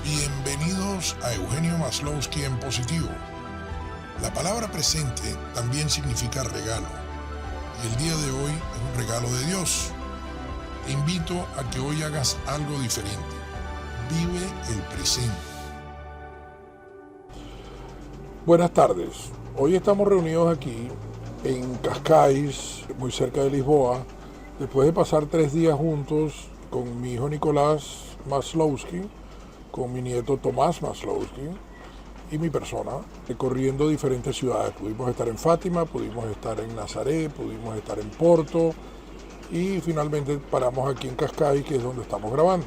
Bienvenidos a Eugenio Maslowski en positivo. La palabra presente también significa regalo, y el día de hoy es un regalo de Dios. Te invito a que hoy hagas algo diferente. Vive el presente. Buenas tardes. Hoy estamos reunidos aquí en Cascais, muy cerca de Lisboa, después de pasar 3 días juntos con mi hijo Nicolás Maslowski, con mi nieto Tomás Maslowski y mi persona, recorriendo diferentes ciudades. Pudimos estar en Fátima, pudimos estar en Nazaret, pudimos estar en Porto y finalmente paramos aquí en Cascais, que es donde estamos grabando.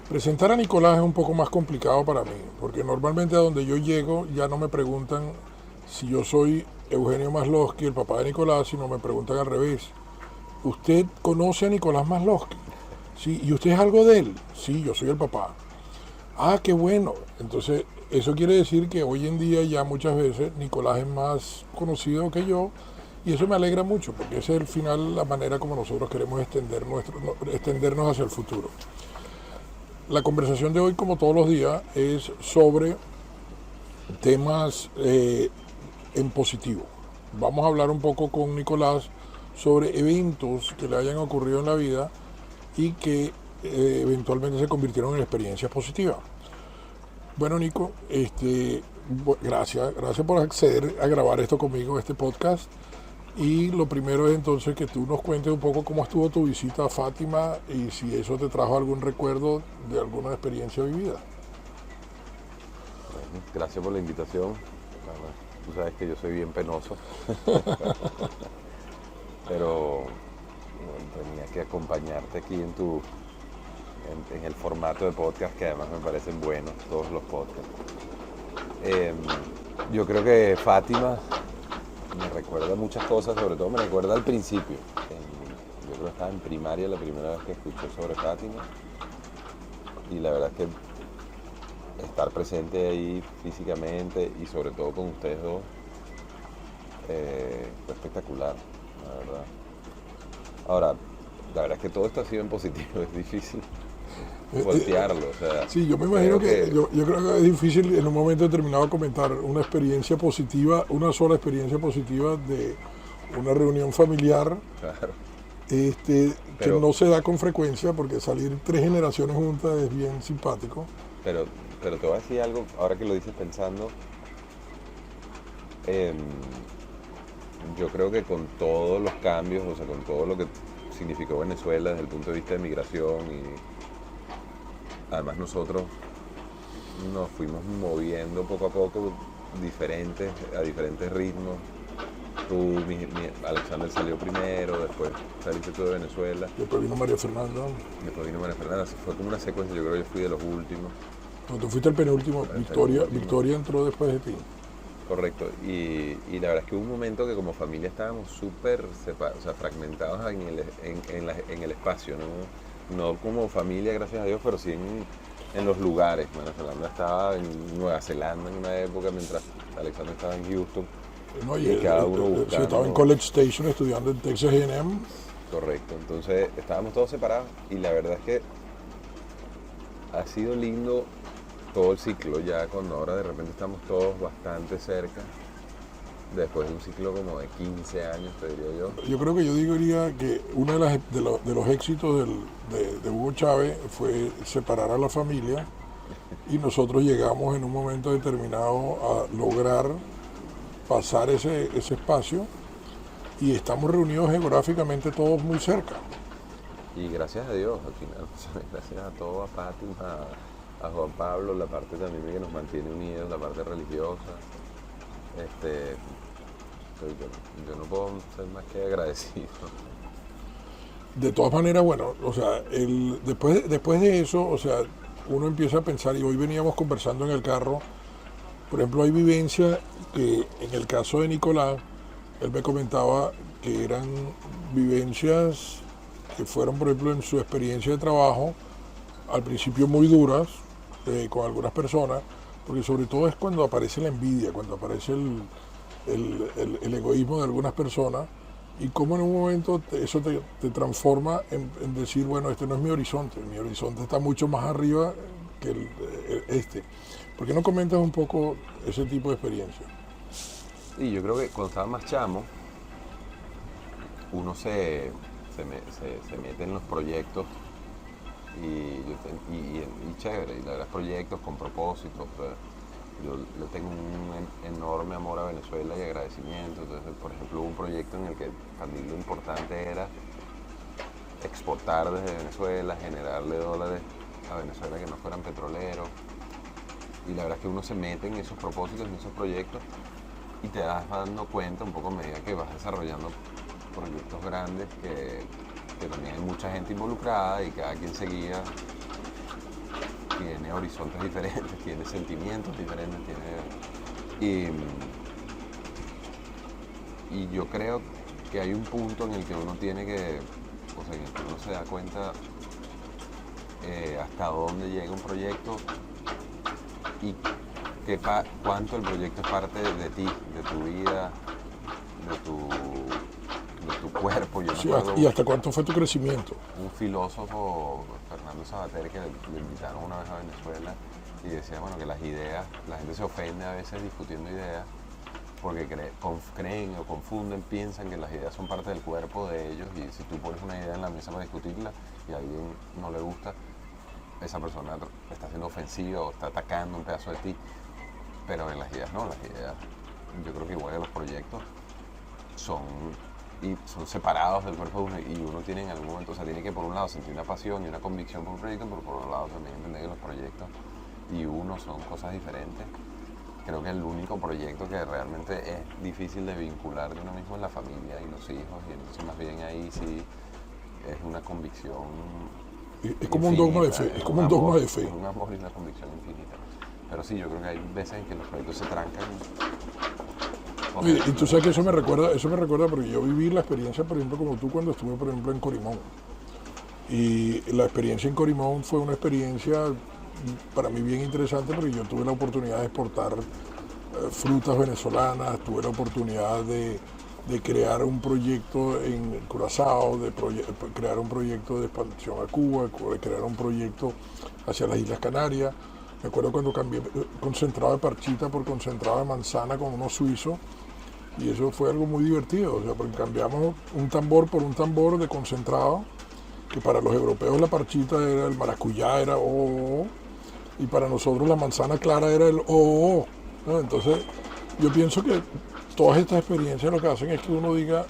Presentar a Nicolás es un poco más complicado para mí, porque normalmente a donde yo llego ya no me preguntan si yo soy Eugenio Maslowski, el papá de Nicolás, sino me preguntan al revés. ¿Usted conoce a Nicolás Maslowski? Sí. ¿Y usted es algo de él? Sí, yo soy el papá. Ah, qué bueno. Entonces, eso quiere decir que hoy en día ya muchas veces Nicolás es más conocido que yo, y eso me alegra mucho, porque esa es al final la manera como nosotros queremos extendernos hacia el futuro. La conversación de hoy, como todos los días, es sobre temas en positivo. Vamos a hablar un poco con Nicolás sobre eventos que le hayan ocurrido en la vida y que eventualmente se convirtieron en experiencias positivas. Bueno, Nico, gracias por acceder a grabar esto conmigo, este podcast. Y lo primero es entonces que tú nos cuentes un poco cómo estuvo tu visita a Fátima y si eso te trajo algún recuerdo de alguna experiencia vivida. Bueno, gracias por la invitación. Tú sabes que yo soy bien penoso. Pero bueno, tenía que acompañarte aquí en el formato de podcast, que además me parecen buenos todos los podcasts. Yo creo que Fátima me recuerda muchas cosas, sobre todo me recuerda al principio. Yo creo que estaba en primaria la primera vez que escuché sobre Fátima, y la verdad es que estar presente ahí físicamente y sobre todo con ustedes dos fue espectacular, la verdad. Ahora, la verdad es que todo esto ha sido en positivo, es difícil voltearlo. O sea, sí, yo me imagino yo creo que es difícil en un momento determinado comentar una experiencia positiva, una sola experiencia positiva de una reunión familiar. Claro. Que no se da con frecuencia, porque salir 3 generaciones juntas es bien simpático. Pero te voy a decir algo, ahora que lo dices pensando, yo creo que con todos los cambios, o sea, con todo lo que significó Venezuela desde el punto de vista de migración, y además nosotros nos fuimos moviendo poco a poco a diferentes ritmos. Alexander salió primero, después saliste tú de Venezuela. Después vino María Fernanda. Fue como una secuencia, yo creo que yo fui de los últimos. No, tú fuiste el penúltimo. Victoria entró después de ti. Correcto, y la verdad es que hubo un momento que como familia estábamos súper fragmentados en el espacio, no como familia, gracias a Dios, pero sí en los lugares. María Fernanda estaba en Nueva Zelanda en una época, mientras Alexander estaba en Houston. No, y cada uno buscando. Yo estaba en College Station estudiando en Texas A&M. Correcto, entonces estábamos todos separados, y la verdad es que ha sido lindo todo el ciclo, ya cuando ahora de repente estamos todos bastante cerca, después de un ciclo como de 15 años, te diría yo. Yo creo que yo diría que uno de los éxitos de Hugo Chávez fue separar a la familia, y nosotros llegamos en un momento determinado a lograr pasar ese espacio, y estamos reunidos geográficamente todos muy cerca. Y gracias a Dios, al final, gracias a todo, a Fátima, a Juan Pablo, la parte también que nos mantiene unidos, la parte religiosa. Yo no puedo ser más que agradecido. De todas maneras, bueno, o sea, después de eso, o sea, uno empieza a pensar, y hoy veníamos conversando en el carro, por ejemplo, hay vivencias que en el caso de Nicolás, él me comentaba que eran vivencias que fueron, por ejemplo, en su experiencia de trabajo, al principio muy duras, con algunas personas, porque sobre todo es cuando aparece la envidia, cuando aparece el egoísmo de algunas personas, y cómo en un momento eso te transforma en decir, bueno, este no es mi horizonte está mucho más arriba que este. ¿Por qué no comentas un poco ese tipo de experiencia? Y yo creo que cuando estaba más chamo, uno se mete en los proyectos y chévere, y la verdad proyectos con propósitos. Yo le tengo un enorme amor a Venezuela y agradecimiento. Entonces, por ejemplo, hubo un proyecto en el que para mí lo importante era exportar desde Venezuela, generarle dólares a Venezuela que no fueran petroleros. Y la verdad es que uno se mete en esos propósitos, en esos proyectos, y te vas dando cuenta un poco a medida que vas desarrollando proyectos grandes que también hay mucha gente involucrada y cada quien seguía tiene horizontes diferentes, tiene sentimientos diferentes, y yo creo que hay un punto en el que uno tiene que, o sea, en el que uno se da cuenta hasta dónde llega un proyecto y cuánto el proyecto es parte de ti, de tu vida, de tu cuerpo. Yo Sí, me acuerdo ¿y hasta cuánto fue tu crecimiento? un filósofo, Fernando Sabater, que le invitaron una vez a Venezuela y decía, bueno, que las ideas, la gente se ofende a veces discutiendo ideas porque creen o confunden, piensan que las ideas son parte del cuerpo de ellos, y si tú pones una idea en la mesa para discutirla y a alguien no le gusta, esa persona está siendo ofensiva o está atacando un pedazo de ti. Pero en las ideas no, las ideas, yo creo que igual que los proyectos son separados del cuerpo de uno, y uno tiene en algún momento, o sea, tiene que por un lado sentir una pasión y una convicción por un proyecto, pero por otro lado también entender que los proyectos y uno son cosas diferentes. Creo que el único proyecto que realmente es difícil de vincular de uno mismo es la familia y los hijos, y entonces más bien ahí sí es una convicción Es como un dogma de fe, es como un dogma de fe. Es un amor y una convicción infinita. Pero sí, yo creo que hay veces en que los proyectos se trancan. Y tú sabes que eso me recuerda porque yo viví la experiencia, por ejemplo, como tú cuando estuve, por ejemplo, en Corimón. Y la experiencia en Corimón fue una experiencia para mí bien interesante, porque yo tuve la oportunidad de exportar frutas venezolanas, tuve la oportunidad de crear un proyecto en Curazao, de crear un proyecto de expansión a Cuba, de crear un proyecto hacia las Islas Canarias. Me acuerdo cuando cambié concentrado de parchita por concentrado de manzana con unos suizos, y eso fue algo muy divertido, o sea, porque cambiamos un tambor por un tambor de concentrado, que para los europeos la parchita era el maracuyá, era o, y para nosotros la manzana clara era el o, ¿no? Entonces yo pienso que todas estas experiencias lo que hacen es que uno diga,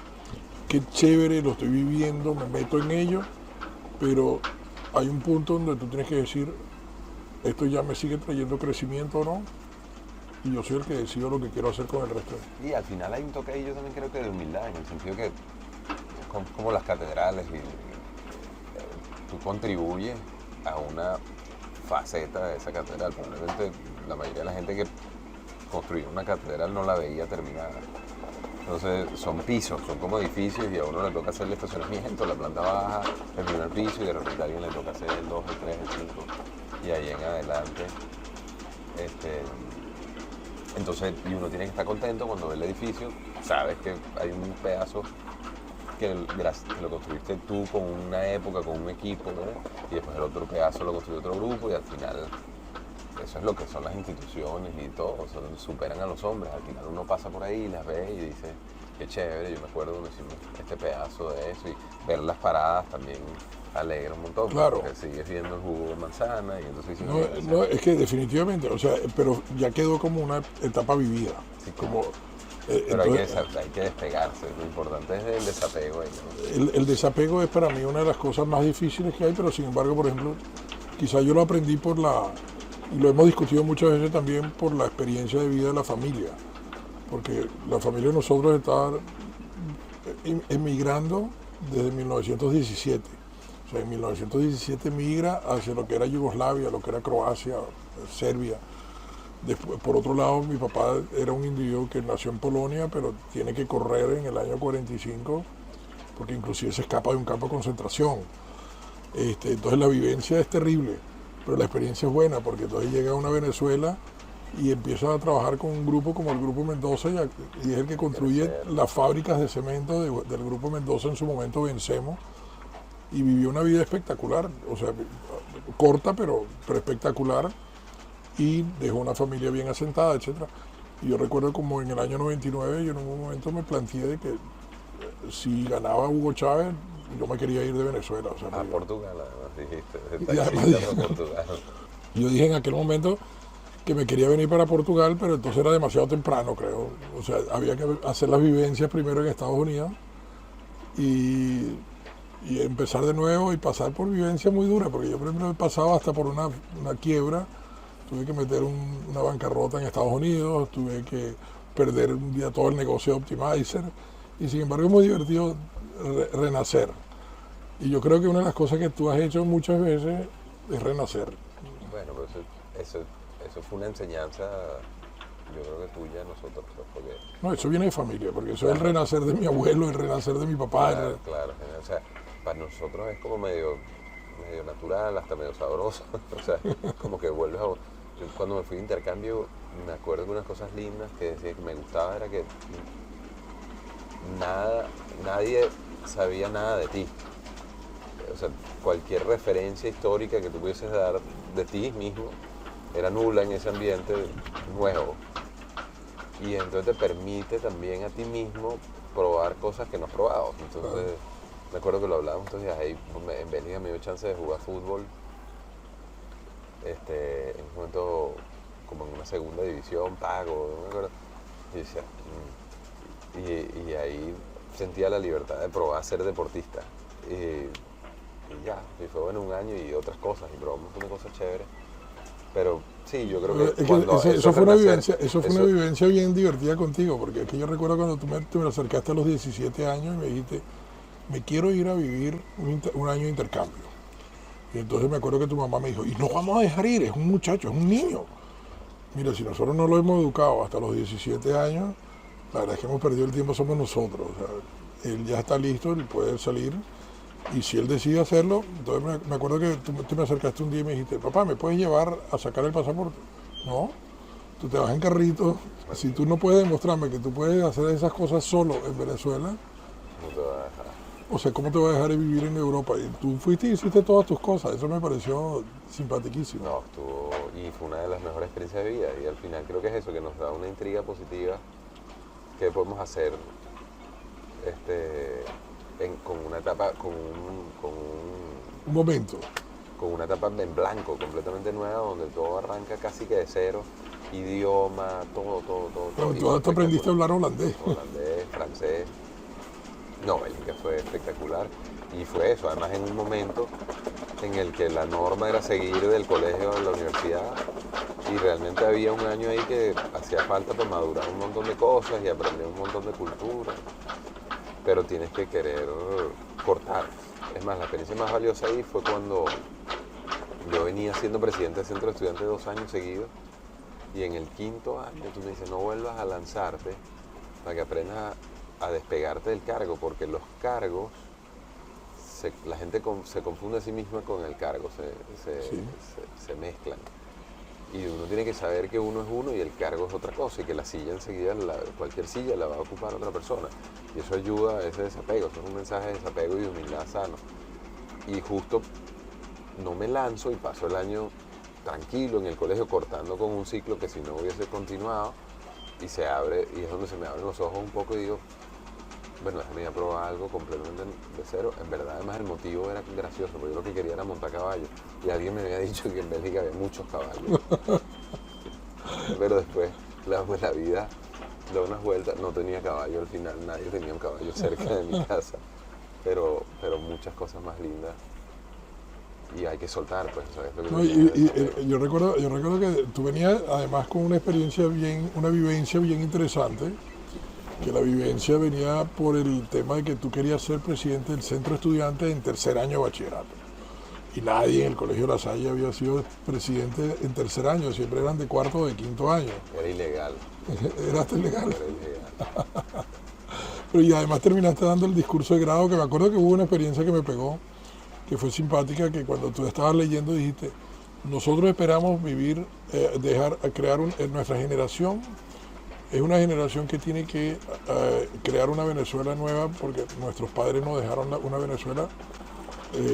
qué chévere, lo estoy viviendo, me meto en ello, pero hay un punto donde tú tienes que decir, esto ya me sigue trayendo crecimiento o no, y yo soy el que decido lo que quiero hacer con el resto. Y al final hay un toque ahí, yo también creo que de humildad, en el sentido que como las catedrales, y tú contribuyes a una faceta de esa catedral. Probablemente la mayoría de la gente que construyó una catedral no la veía terminada. Entonces son pisos, son como edificios, y a uno le toca hacer el estacionamiento, la planta baja, el primer piso, y de repente a alguien le toca hacer el 2, el 3, el 5, y ahí en adelante. Entonces, y uno tiene que estar contento cuando ve el edificio, sabes que hay un pedazo que lo construiste tú con una época, con un equipo, ¿no? Y después el otro pedazo lo construyó otro grupo, y al final eso es lo que son las instituciones y todo, o sea, superan a los hombres. Al final uno pasa por ahí y las ve y dice, qué chévere. Yo me acuerdo cuando hicimos este pedazo de eso, y ver las paradas también alegra un montón, claro, porque sigues viendo el jugo de manzana, y entonces no, es que definitivamente, o sea, pero ya quedó como una etapa vivida. Sí, como, pero entonces, hay que despegarse, lo importante es el desapego ahí, ¿no? el desapego es para mí una de las cosas más difíciles que hay, pero sin embargo, por ejemplo, quizá yo lo aprendí y lo hemos discutido muchas veces también, por la experiencia de vida de la familia, porque la familia de nosotros está emigrando desde 1917. O sea, en 1917 migra hacia lo que era Yugoslavia, lo que era Croacia, Serbia. Después, por otro lado, mi papá era un individuo que nació en Polonia, pero tiene que correr en el año 45, porque inclusive se escapa de un campo de concentración. Entonces la vivencia es terrible, pero la experiencia es buena, porque entonces llega a una Venezuela y empieza a trabajar con un grupo como el Grupo Mendoza, y es el que construye las fábricas de cemento del Grupo Mendoza, en su momento Vencemos, y vivió una vida espectacular. O sea, corta pero espectacular, y dejó una familia bien asentada, etcétera. Y yo recuerdo como en el año 99 yo en un momento me planteé de que si ganaba Hugo Chávez, yo me quería ir de Venezuela. O sea, A Portugal, además dijiste, de y además taxista a Portugal. yo dije en aquel momento que me quería venir para Portugal, pero entonces era demasiado temprano, creo. O sea, había que hacer las vivencias primero en Estados Unidos y, y empezar de nuevo y pasar por vivencias muy duras, porque yo primero he pasado hasta por una quiebra, tuve que meter una bancarrota en Estados Unidos, tuve que perder un día todo el negocio de Optimizer, y sin embargo es muy divertido renacer. Y yo creo que una de las cosas que tú has hecho muchas veces es renacer. Bueno, pues eso fue una enseñanza, yo creo que tuya, nosotros, pues, porque No, eso viene de familia, porque eso es el claro, renacer de mi abuelo, el renacer de mi papá. claro, claro, genial. O sea, para nosotros es como medio natural, hasta medio sabroso. O sea, como que vuelves a... Yo cuando me fui de intercambio, me acuerdo de unas cosas lindas que decía que me gustaba, era que nadie sabía nada de ti. O sea, cualquier referencia histórica que tú pudieses dar de ti mismo era nula en ese ambiente nuevo. Y entonces te permite también a ti mismo probar cosas que no has probado. Entonces, me acuerdo que lo hablábamos estos días, ahí en Bélgica me dio chance de jugar fútbol, en un momento como en una segunda división, pago, no me acuerdo. Y decía, y ahí sentía la libertad de probar a ser deportista. Y ya, y fue bueno un año y otras cosas, y probamos un montón de cosas chéveres. Pero sí, yo creo que Es que cuando eso fue una vivencia, eso fue una eso, vivencia bien divertida contigo, porque es que yo recuerdo cuando tú me acercaste a los 17 años y me dijiste, me quiero ir a vivir un año de intercambio. Y entonces me acuerdo que tu mamá me dijo, y no vamos a dejar ir, es un muchacho, es un niño. Mira, si nosotros no lo hemos educado hasta los 17 años, la verdad es que hemos perdido el tiempo, somos nosotros. O sea, él ya está listo, él puede salir. Y si él decide hacerlo, entonces me acuerdo que tú me acercaste un día y me dijiste, papá, ¿me puedes llevar a sacar el pasaporte? No, tú te vas en carrito. Si tú no puedes demostrarme que tú puedes hacer esas cosas solo en Venezuela, no te va a dejar. o sea, ¿cómo te voy a dejar vivir en Europa? Y tú fuiste y hiciste todas tus cosas. Eso me pareció simpaticísimo. No, estuvo, y fue una de las mejores experiencias de vida. Y al final creo que es eso, que nos da una intriga positiva que podemos hacer con una etapa, Un momento. con una etapa en blanco, completamente nueva, donde todo arranca casi que de cero, idioma, todo. Bueno, Y tú fue hasta aprendiste a espectacular. hablar holandés. Holandés, francés. No, Bélgica fue espectacular. Y fue eso, además en un momento en el que la norma era seguir del colegio a la universidad, y realmente había un año ahí que hacía falta para madurar un montón de cosas y aprender un montón de cultura, pero tienes que querer cortar. Es más, la experiencia más valiosa ahí fue cuando yo venía siendo presidente del centro de estudiantes 2 años seguidos, y en el 5.º año tú me dices, no vuelvas a lanzarte para que aprendas a despegarte del cargo, porque los cargos, la gente se confunde a sí misma con el cargo, Sí. se mezclan. Y uno tiene que saber que uno es uno y el cargo es otra cosa, y que la silla enseguida, cualquier silla la va a ocupar otra persona. Y eso ayuda a ese desapego, eso es un mensaje de desapego y de humildad sano. Y justo no me lanzo y paso el año tranquilo en el colegio, cortando con un ciclo que si no hubiese continuado, y se abre, y es donde se me abren los ojos un poco y digo, bueno, déjame ir a probar algo completamente de cero. En verdad, además, el motivo era gracioso, porque yo lo que quería era montar caballos. Y alguien me había dicho que en Bélgica había muchos caballos. Pero después, la vida da unas vueltas. No tenía caballo al final, nadie tenía un caballo cerca de mi casa. Pero muchas cosas más lindas. Y hay que soltar, pues, ¿sabes? Lo que No, te digo, el desapego. yo recuerdo que tú venías además con una experiencia una vivencia bien interesante, que la vivencia venía por el tema de que tú querías ser presidente del centro de estudiantes en tercer año de bachillerato. Y nadie en el Colegio La Salle había sido presidente en tercer año, siempre eran de cuarto o de quinto año. Era ilegal, Era hasta ilegal. era ilegal. Pero y además terminaste dando el discurso de grado, que me acuerdo que hubo una experiencia que me pegó, que fue simpática, que cuando tú estabas leyendo dijiste, nosotros esperamos vivir, crear nuestra generación. Es una generación que tiene que crear una Venezuela nueva, porque nuestros padres nos dejaron una Venezuela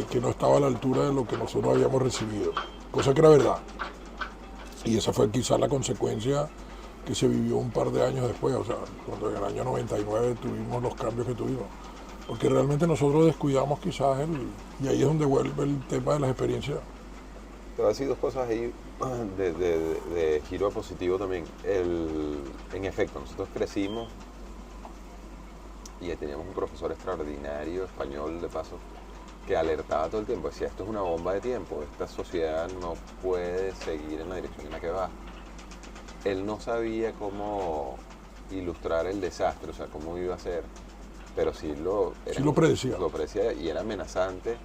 que no estaba a la altura de lo que nosotros habíamos recibido, cosa que era verdad. Y esa fue quizás la consecuencia que se vivió un par de años después, o sea, cuando en el año 99 tuvimos los cambios que tuvimos. Porque realmente nosotros descuidamos quizás y ahí es donde vuelve el tema de las experiencias. Te voy a decir dos cosas ahí de giro positivo también. En efecto, nosotros crecimos y teníamos un profesor extraordinario, español de paso, que alertaba todo el tiempo, decía, esto es una bomba de tiempo, esta sociedad no puede seguir en la dirección en la que va. Él no sabía cómo ilustrar el desastre, o sea, cómo iba a ser, pero sí lo predecía. Lo predecía y era amenazante,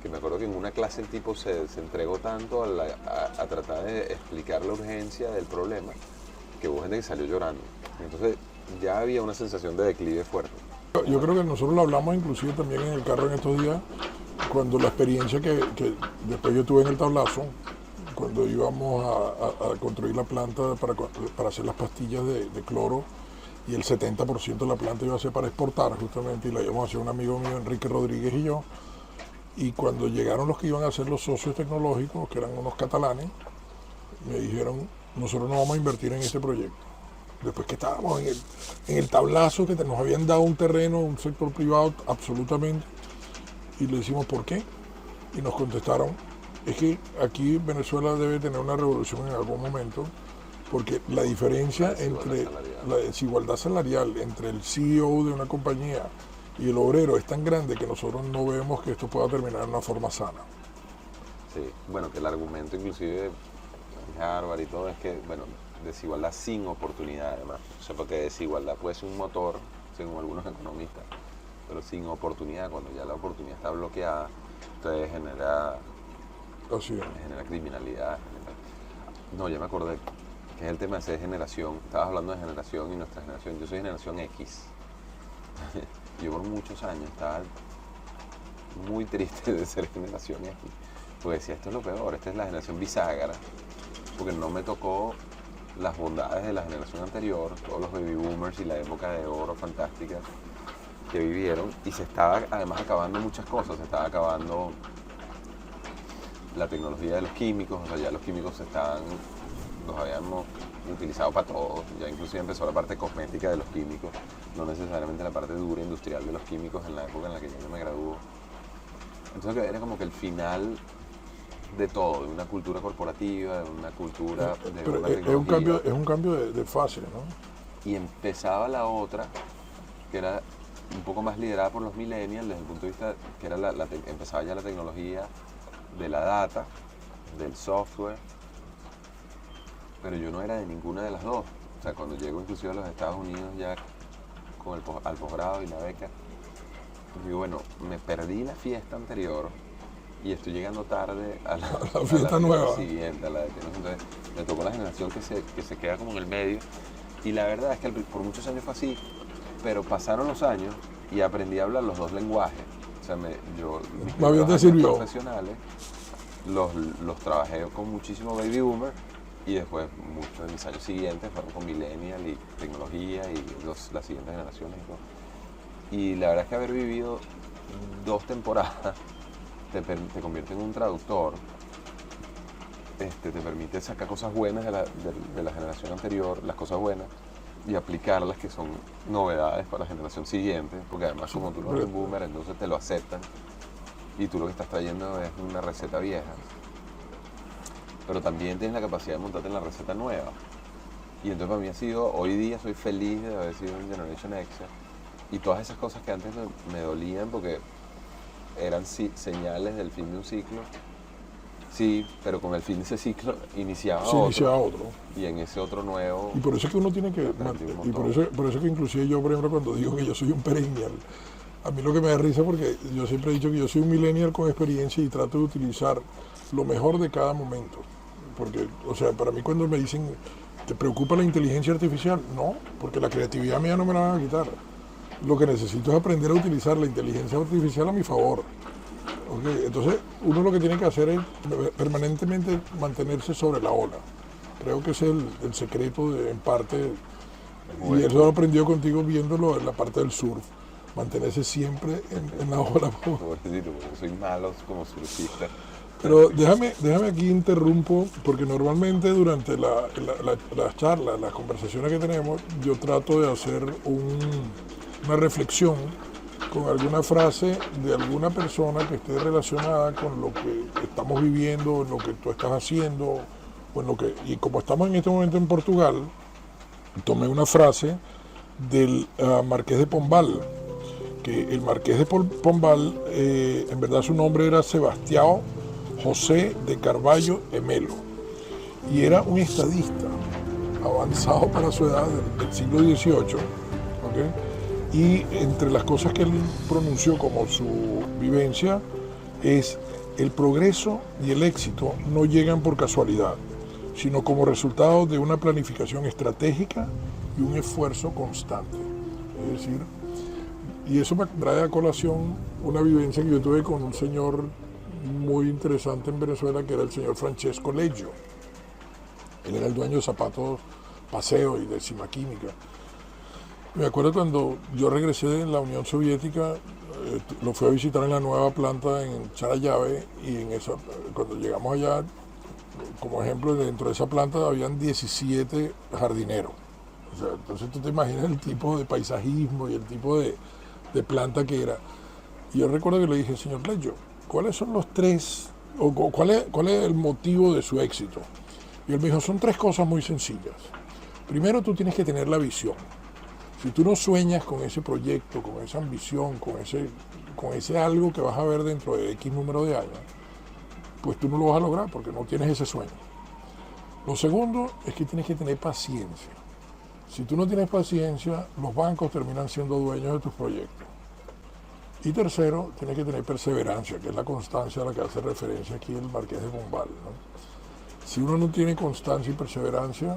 que me acuerdo que en una clase el tipo se entregó tanto a tratar de explicar la urgencia del problema, que hubo gente que salió llorando. Entonces ya había una sensación de declive fuerte. Yo creo que nosotros lo hablamos inclusive también en el carro en estos días, cuando la experiencia que después yo tuve en el Tablazo, cuando íbamos a construir la planta para hacer las pastillas de cloro, y el 70% de la planta iba a ser para exportar justamente, y la íbamos a hacer un amigo mío, Enrique Rodríguez y yo, y cuando llegaron los que iban a ser los socios tecnológicos, que eran unos catalanes, me dijeron, nosotros no vamos a invertir en este proyecto. Después que estábamos en el tablazo, que nos habían dado un terreno, un sector privado, absolutamente, y le decimos, ¿por qué? Y nos contestaron, es que aquí Venezuela debe tener una revolución en algún momento, porque la diferencia entre la desigualdad salarial entre el CEO de una compañía y el obrero es tan grande que nosotros no vemos que esto pueda terminar de una forma sana. Sí, bueno, que el argumento inclusive en Harvard y todo es que, bueno, desigualdad sin oportunidad además. O sea, porque desigualdad puede ser un motor, según algunos economistas, pero sin oportunidad, cuando ya la oportunidad está bloqueada, entonces genera criminalidad. No, ya me acordé que es el tema de generación. Estabas hablando de generación y nuestra generación. Yo soy generación X. Yo por muchos años estaba muy triste de ser generación X, porque decía, esto es lo peor, esta es la generación bisagra, porque no me tocó las bondades de la generación anterior, todos los baby boomers y la época de oro fantástica que vivieron, y se estaba además acabando muchas cosas, se estaba acabando la tecnología de los químicos, o sea, ya los químicos los habíamos utilizado para todo, ya inclusive empezó la parte cosmética de los químicos, no necesariamente la parte dura industrial de los químicos en la época en la que yo me graduó. Entonces era como que el final de todo, de una cultura corporativa, de una cultura de pero una tecnología. es un cambio de fase, ¿no? Y empezaba la otra, que era un poco más liderada por los millennials desde el punto de vista que era empezaba ya la tecnología de la data, del software, pero yo no era de ninguna de las dos. O sea, cuando llego inclusive a los Estados Unidos ya al posgrado y la beca, digo, bueno, me perdí la fiesta anterior y estoy llegando tarde a la fiesta nueva siguiente, a la de entonces me tocó la generación que se queda como en el medio, y la verdad es que por muchos años fue así, pero pasaron los años y aprendí a hablar los dos lenguajes. O sea, mis primeros años profesionales los trabajé con muchísimo baby boomer, y después muchos de mis años siguientes fueron con millennial y tecnología y las siguientes generaciones y todo. Y la verdad es que haber vivido 2 temporadas te convierte en un traductor, te permite sacar cosas buenas de la generación anterior, las cosas buenas, y aplicarlas, que son novedades para la generación siguiente, porque además como tú no eres un boomer, entonces te lo aceptan, y tú lo que estás trayendo es una receta vieja, pero también tienes la capacidad de montarte en la receta nueva. Y entonces para mí hoy día soy feliz de haber sido un Generation X, y todas esas cosas que antes me dolían porque eran señales del fin de un ciclo, sí, pero con el fin de ese ciclo iniciaba otro. Y en ese otro nuevo... Y por eso es que uno tiene que... Y por eso que inclusive yo, por ejemplo, cuando digo que yo soy un perennial, a mí lo que me da risa, porque yo siempre he dicho que yo soy un millennial con experiencia y trato de utilizar lo mejor de cada momento. Porque, o sea, para mí cuando me dicen, ¿te preocupa la inteligencia artificial? No, porque la creatividad mía no me la van a quitar. Lo que necesito es aprender a utilizar la inteligencia artificial a mi favor. ¿Okay? Entonces, uno lo que tiene que hacer es permanentemente mantenerse sobre la ola. Creo que ese es el secreto, en parte, y eso lo he aprendido contigo viéndolo en la parte del surf. mantenerse siempre en la ola. Pobrecito, porque soy malo como surfista. Pero déjame aquí interrumpo, porque normalmente durante las charlas, las conversaciones que tenemos, yo trato de hacer una reflexión con alguna frase de alguna persona que esté relacionada con lo que estamos viviendo, en lo que tú estás haciendo, o en lo que, y como estamos en este momento en Portugal, tomé una frase del Marqués de Pombal, que el Marqués de Pombal, en verdad su nombre era Sebastião José de Carvalho Emelo, y era un estadista avanzado para su edad del siglo XVIII, ¿okay? Y entre las cosas que él pronunció como su vivencia es: el progreso y el éxito no llegan por casualidad, sino como resultado de una planificación estratégica y un esfuerzo constante. Es decir, y eso me trae a colación una vivencia que yo tuve con un señor muy interesante en Venezuela, que era el señor Francesco Leggio. Él era el dueño de Zapatos Paseo y de Cima Química. Me acuerdo cuando yo regresé de la Unión Soviética, lo fui a visitar en la nueva planta en Charallave, y cuando llegamos allá, como ejemplo, dentro de esa planta habían 17 jardineros. O sea, entonces tú te imaginas el tipo de paisajismo y el tipo de planta que era. Y yo recuerdo que le dije: señor Leggio, ¿cuáles son los tres, o cuál es el motivo de su éxito? Y él me dijo: son tres cosas muy sencillas. Primero, tú tienes que tener la visión. Si tú no sueñas con ese proyecto, con esa ambición, con ese algo que vas a ver dentro de X número de años, pues tú no lo vas a lograr porque no tienes ese sueño. Lo segundo es que tienes que tener paciencia. Si tú no tienes paciencia, los bancos terminan siendo dueños de tus proyectos. Y tercero, tienes que tener perseverancia, que es la constancia a la que hace referencia aquí el Marqués de Pombal, ¿no? Si uno no tiene constancia y perseverancia,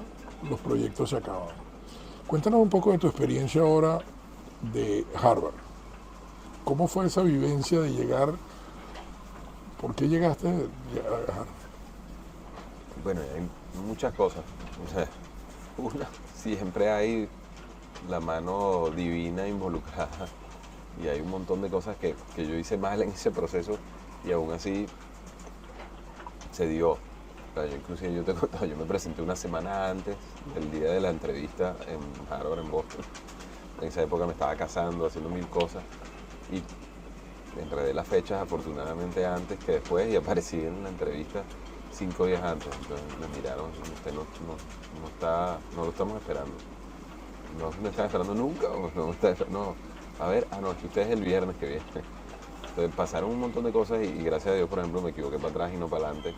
los proyectos se acaban. Cuéntanos un poco de tu experiencia ahora de Harvard. ¿Cómo fue esa vivencia de llegar? ¿Por qué llegaste a Harvard? Bueno, hay muchas cosas. O sea, una, siempre hay la mano divina involucrada, y hay un montón de cosas que yo hice mal en ese proceso, y aún así se dio. O sea, inclusive yo te he contado, yo me presenté una semana antes del día de la entrevista en Harvard, en Boston. En esa época me estaba casando, haciendo mil cosas, y enredé las fechas afortunadamente antes que después, y aparecí en la entrevista 5 días antes. Entonces me miraron: usted no lo estamos esperando. ¿No me están esperando nunca? ¿O no me están esperando? No, a ver, no, es que usted es el viernes que viene. Entonces pasaron un montón de cosas, y gracias a Dios, por ejemplo, me equivoqué para atrás y no para adelante.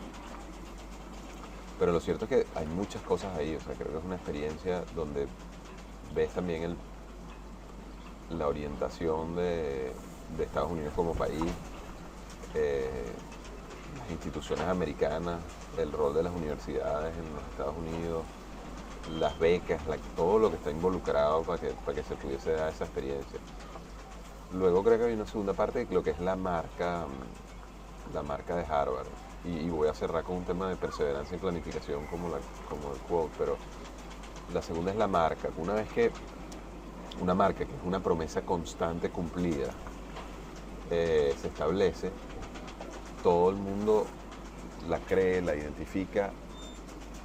Pero lo cierto es que hay muchas cosas ahí. O sea, creo que es una experiencia donde ves también la orientación de Estados Unidos como país, las instituciones americanas, el rol de las universidades en los Estados Unidos, las becas, todo lo que está involucrado para que se pudiese dar esa experiencia. Luego creo que hay una segunda parte de lo que es la marca de Harvard. Y voy a cerrar con un tema de perseverancia y planificación como el quote, pero la segunda es la marca. Una vez que una marca, que es una promesa constante cumplida, se establece, todo el mundo la cree, la identifica,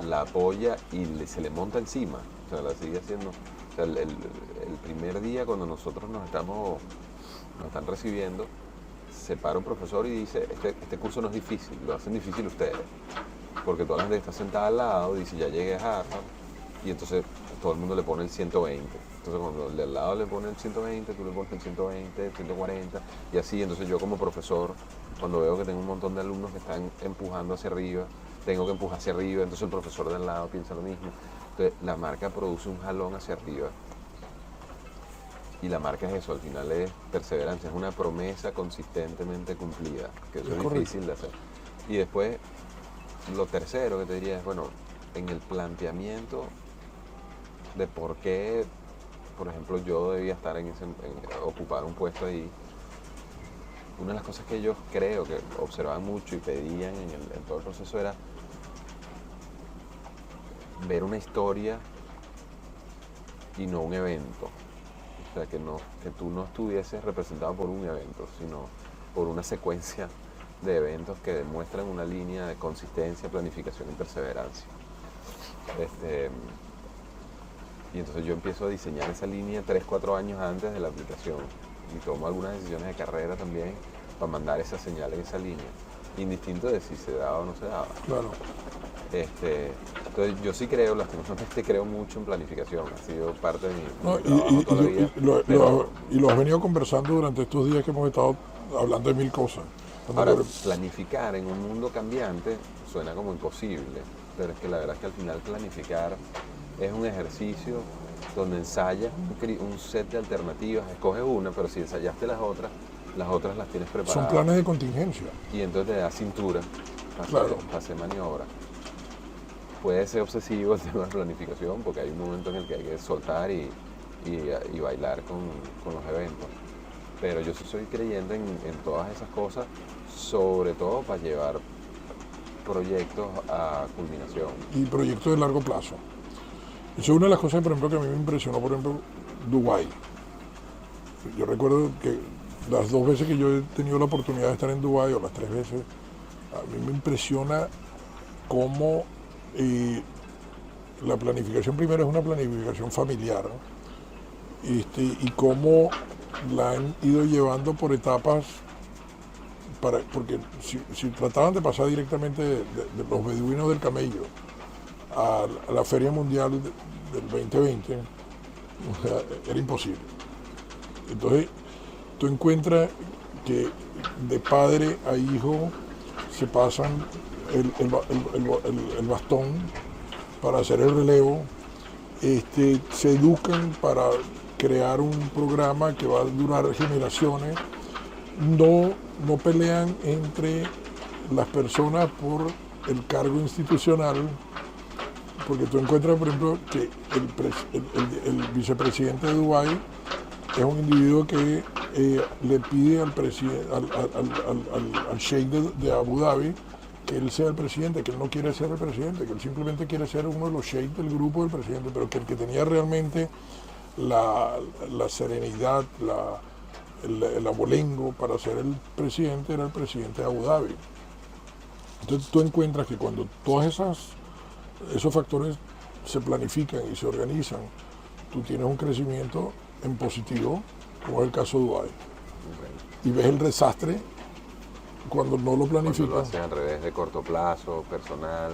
la apoya y se le monta encima. O sea, la sigue haciendo. O sea, el primer día cuando nosotros nos están recibiendo, se para un profesor y dice: este curso no es difícil, lo hacen difícil ustedes. Porque toda la gente está sentada al lado, dice: ya llegué a Harvard, y entonces todo el mundo le pone el 120. Entonces cuando el de al lado le pone el 120, tú le pones el 120, el 140, y así. Entonces yo como profesor, cuando veo que tengo un montón de alumnos que están empujando hacia arriba, tengo que empujar hacia arriba, entonces el profesor de al lado piensa lo mismo. Entonces la marca produce un jalón hacia arriba. Y la marca es eso, al final es perseverancia, es una promesa consistentemente cumplida, que eso es difícil de hacer. Y después, lo tercero que te diría es, bueno, en el planteamiento de por qué, por ejemplo, yo debía estar ocupar un puesto ahí. Una de las cosas que ellos creo que observaban mucho y pedían en todo el proceso era ver una historia y no un evento. O sea, que tú no estuvieses representado por un evento, sino por una secuencia de eventos que demuestran una línea de consistencia, planificación y perseverancia. Y entonces yo empiezo a diseñar esa línea 3, 4 años antes de la aplicación y tomo algunas decisiones de carrera también para mandar esa señal en esa línea, indistinto de si se daba o no se daba. Claro. Entonces yo sí creo, lastimosamente creo mucho en planificación, ha sido parte de mi No, trabajo toda la vida. y lo has venido conversando durante estos días que hemos estado hablando de mil cosas. Ahora, planificar en un mundo cambiante suena como imposible, pero es que la verdad es que al final planificar es un ejercicio donde ensayas un set de alternativas, escoges una, pero si ensayaste las otras las tienes preparadas. Son planes de contingencia. Y entonces te da cintura para hacer maniobra. Puede ser obsesivo el tema de planificación, porque hay un momento en el que hay que soltar y bailar con los eventos. Pero yo sí soy creyente en todas esas cosas, sobre todo para llevar proyectos a culminación. Y proyectos de largo plazo. Eso es una de las cosas, por ejemplo, que a mí me impresionó, por ejemplo, Dubái. Yo recuerdo que las 2 veces que yo he tenido la oportunidad de estar en Dubái, o las 3 veces, a mí me impresiona cómo la planificación primero es una planificación familiar, ¿no? Y cómo la han ido llevando por etapas, porque si trataban de pasar directamente de los beduinos del camello a la Feria Mundial del 2020, o sea, era imposible. Entonces, tú encuentras que de padre a hijo se pasan el bastón para hacer el relevo, se educan para crear un programa que va a durar generaciones, no pelean entre las personas por el cargo institucional, porque tú encuentras, por ejemplo, que el vicepresidente de Dubái es un individuo que le pide al sheikh de Abu Dhabi que él sea el presidente, que él no quiere ser el presidente, que él simplemente quiere ser uno de los sheikhs del grupo del presidente, pero que el que tenía realmente la serenidad, el abolengo para ser el presidente era el presidente de Abu Dhabi. Entonces tú encuentras que cuando todos esos factores se planifican y se organizan, tú tienes un crecimiento en positivo, como es el caso de Dubái. Y ves el desastre cuando no lo planificas. Cuando lo haces al revés, de corto plazo, personal.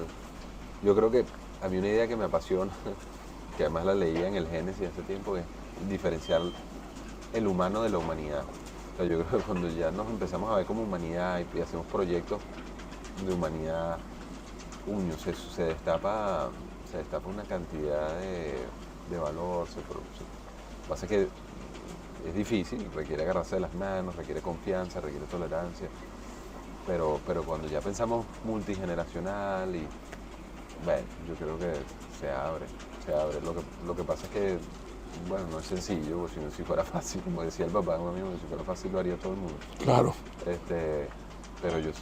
Yo creo que a mí una idea que me apasiona, que además la leía en el Génesis hace tiempo, es diferenciar el humano de la humanidad. O sea, yo creo que cuando ya nos empezamos a ver como humanidad y hacemos proyectos de humanidad, se destapa una cantidad de valor. Pasa que es difícil, requiere agarrarse de las manos, requiere confianza, requiere tolerancia, pero cuando ya pensamos multigeneracional y bueno, yo creo que se abre. Lo que pasa es que, bueno, no es sencillo, porque si fuera fácil, como decía el papá de un amigo, si fuera fácil lo haría todo el mundo. Claro. Pero yo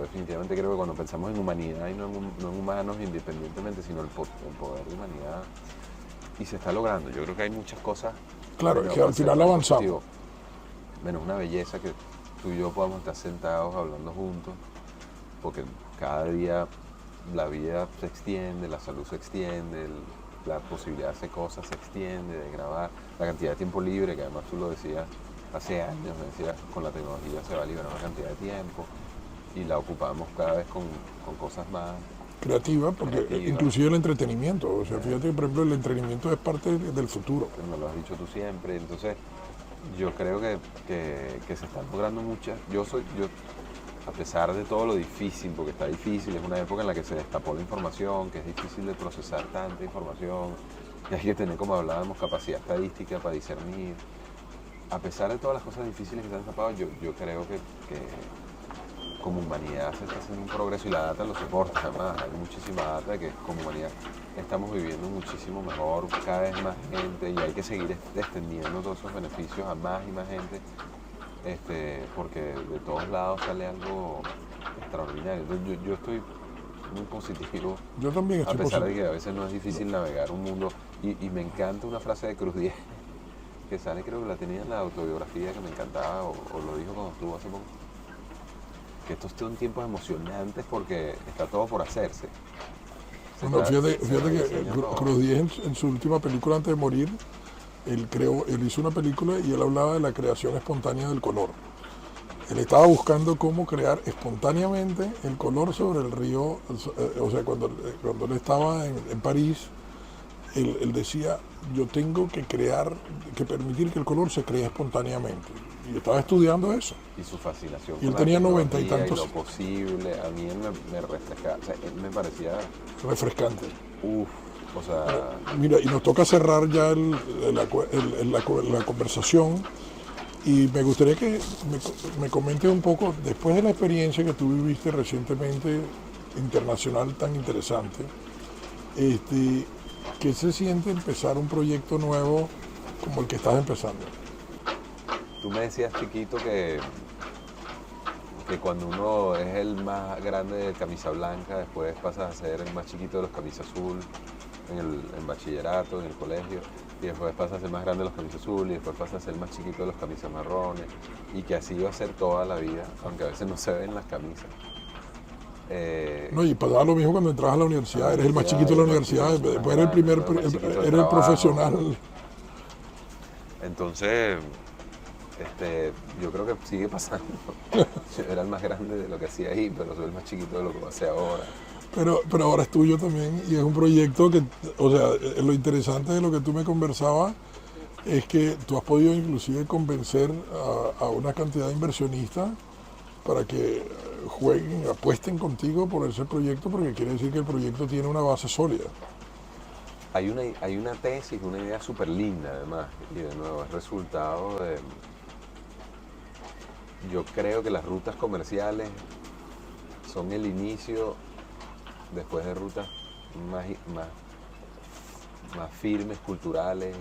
definitivamente creo que cuando pensamos en humanidad y no en humanos independientemente, sino el poder de humanidad, y se está logrando. Yo creo que hay muchas cosas. Claro, es que al final avanzamos. Menos una belleza que tú y yo podamos estar sentados hablando juntos, porque cada día la vida se extiende, la salud se extiende, la posibilidad de hacer cosas se extiende, de grabar, la cantidad de tiempo libre, que además tú lo decías hace años, me decías, con la tecnología se va a liberar una cantidad de tiempo y la ocupamos cada vez con cosas más creativa, porque inclusive el entretenimiento, o sea, fíjate que por ejemplo el entretenimiento es parte del futuro. Me lo has dicho tú siempre, entonces yo creo que se están logrando muchas, a pesar de todo lo difícil, porque está difícil, es una época en la que se destapó la información, que es difícil de procesar tanta información, y hay que tener, como hablábamos, capacidad estadística para discernir. A pesar de todas las cosas difíciles que se han destapado, yo creo que como humanidad se está haciendo un progreso y la data lo soporta. Además, hay muchísima data de que como humanidad estamos viviendo muchísimo mejor, cada vez más gente, y hay que seguir extendiendo todos esos beneficios a más y más gente, porque de todos lados sale algo extraordinario. Entonces, yo estoy muy positivo. Yo también estoy positivo. A pesar positivo. de que a veces no es difícil navegar un mundo, y me encanta una frase de Cruz Diez que sale, creo que la tenía en la autobiografía, que me encantaba, o lo dijo cuando estuvo hace poco, que estos son tiempos emocionantes porque está todo por hacerse. Bueno, fíjate que Cruz Diez en su última película antes de morir, él hizo una película y él hablaba de la creación espontánea del color. Él estaba buscando cómo crear espontáneamente el color sobre el río. O sea, cuando él estaba en París, él decía, yo tengo que permitir que el color se cree espontáneamente. Y estaba estudiando eso. Y su fascinación. Y él tenía 90 y tantos. Y lo posible, a mí él me refrescaba, o sea, él me parecía... refrescante. O sea... Mira, y nos toca cerrar ya la conversación. Y me gustaría que me comentes un poco, después de la experiencia que tú viviste recientemente, internacional tan interesante, ¿qué se siente empezar un proyecto nuevo como el que estás empezando? Tú me decías, chiquito, que cuando uno es el más grande de camisa blanca, después pasas a ser el más chiquito de los camisa azul en bachillerato, en el colegio, y después pasas a ser más grande de los camisa azul, y después pasas a ser el más chiquito de los camisa marrones, y que así va a ser toda la vida, aunque a veces no se ven las camisas. No, y pasaba lo mismo cuando entras a la universidad, eres el más chiquito de la universidad, después eres el profesional. Entonces, yo creo que sigue pasando. Yo era el más grande de lo que hacía ahí, pero soy el más chiquito de lo que va a hacer ahora. Pero ahora es tuyo también y es un proyecto que, o sea, lo interesante de lo que tú me conversabas es que tú has podido inclusive convencer a una cantidad de inversionistas para que apuesten contigo por ese proyecto, porque quiere decir que el proyecto tiene una base sólida. Hay una tesis, una idea súper linda además, y de nuevo es resultado de... Yo creo que las rutas comerciales son el inicio después de rutas más firmes, culturales.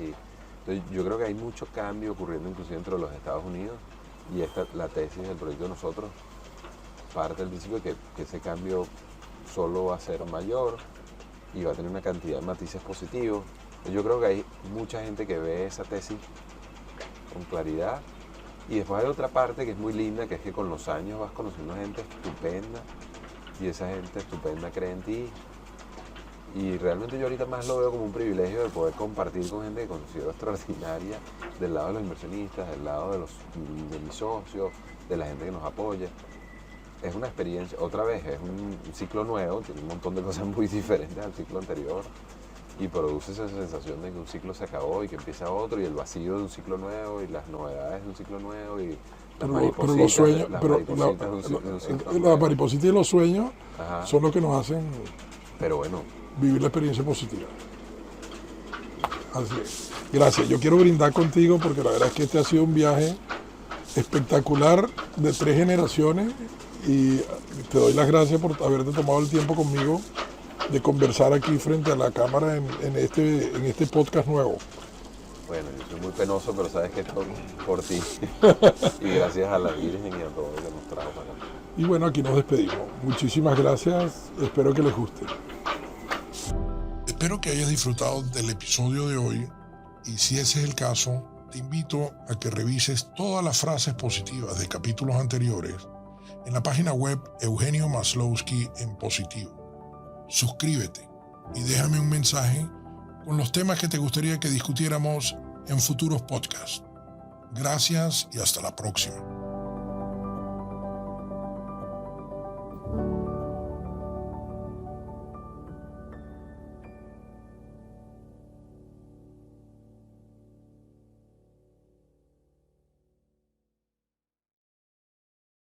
Entonces yo creo que hay mucho cambio ocurriendo inclusive dentro de los Estados Unidos, y la tesis del proyecto de nosotros parte del principio de que ese cambio solo va a ser mayor y va a tener una cantidad de matices positivos. Yo creo que hay mucha gente que ve esa tesis con claridad, y después hay otra parte que es muy linda, que es que con los años vas conociendo gente estupenda, y esa gente estupenda cree en ti, y realmente yo ahorita más lo veo como un privilegio de poder compartir con gente que considero extraordinaria, del lado de los inversionistas, del lado de mis socios, de la gente que nos apoya. Es una experiencia, otra vez, es un ciclo nuevo, tiene un montón de cosas muy diferentes al ciclo anterior, y produce esa sensación de que un ciclo se acabó y que empieza otro, y el vacío de un ciclo nuevo, y las novedades de un ciclo nuevo, y las maripositas y los sueños son los que nos hacen vivir la experiencia positiva. Así es. Gracias. Yo quiero brindar contigo porque la verdad es que este ha sido un viaje espectacular de 3 generaciones, y te doy las gracias por haberte tomado el tiempo conmigo de conversar aquí frente a la cámara en este podcast nuevo. Bueno, yo soy muy penoso, pero sabes que esto por ti. Y gracias a la Virgen y a todo lo que nos trajo para acá. Y bueno, aquí nos despedimos. Muchísimas gracias. Espero que les guste. Espero que hayas disfrutado del episodio de hoy, y si ese es el caso, te invito a que revises todas las frases positivas de capítulos anteriores en la página web Eugenio Maslowski en Positivo. Suscríbete y déjame un mensaje con los temas que te gustaría que discutiéramos en futuros podcasts. Gracias y hasta la próxima.